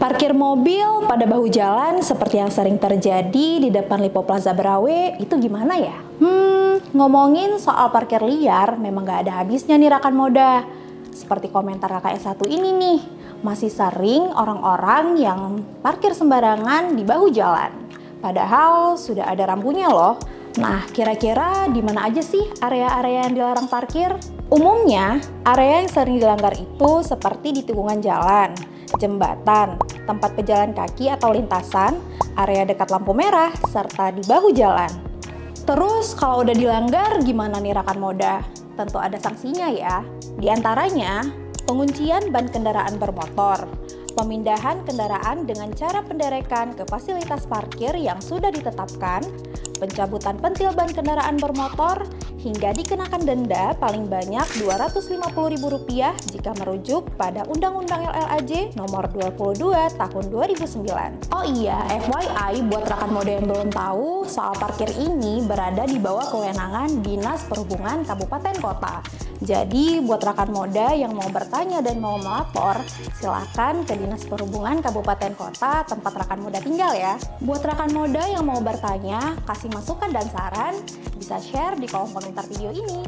Parkir mobil pada bahu jalan seperti yang sering terjadi di depan Lipo Plaza Berawe itu gimana ya? Ngomongin soal parkir liar memang gak ada habisnya nih rekan Moda. Seperti komentar kakak S1 ini nih, masih sering orang-orang yang parkir sembarangan di bahu jalan. Padahal sudah ada rambunya loh. Nah, kira-kira di mana aja sih area-area yang dilarang parkir? Umumnya, area yang sering dilanggar itu seperti di tikungan jalan, jembatan, tempat pejalan kaki atau lintasan, area dekat lampu merah, serta di bahu jalan. Terus kalau udah dilanggar gimana nih rekan Moda? Tentu ada sanksinya ya. Di antaranya, penguncian ban kendaraan bermotor, pemindahan kendaraan dengan cara penderekan ke fasilitas parkir yang sudah ditetapkan, pencabutan pentil ban kendaraan bermotor, hingga dikenakan denda paling banyak Rp250.000 jika merujuk pada Undang-Undang LLAJ Nomor 22 Tahun 2009. Oh iya, FYI buat rekan Moda yang belum tahu, soal parkir ini berada di bawah kewenangan Dinas Perhubungan Kabupaten Kota. Jadi buat rekan Moda yang mau bertanya dan mau melapor, silakan ke Dinas Perhubungan Kabupaten Kota tempat rekan Moda tinggal ya. Buat rekan Moda yang mau bertanya, kasih masukan dan saran, bisa share di kolom komentar video ini.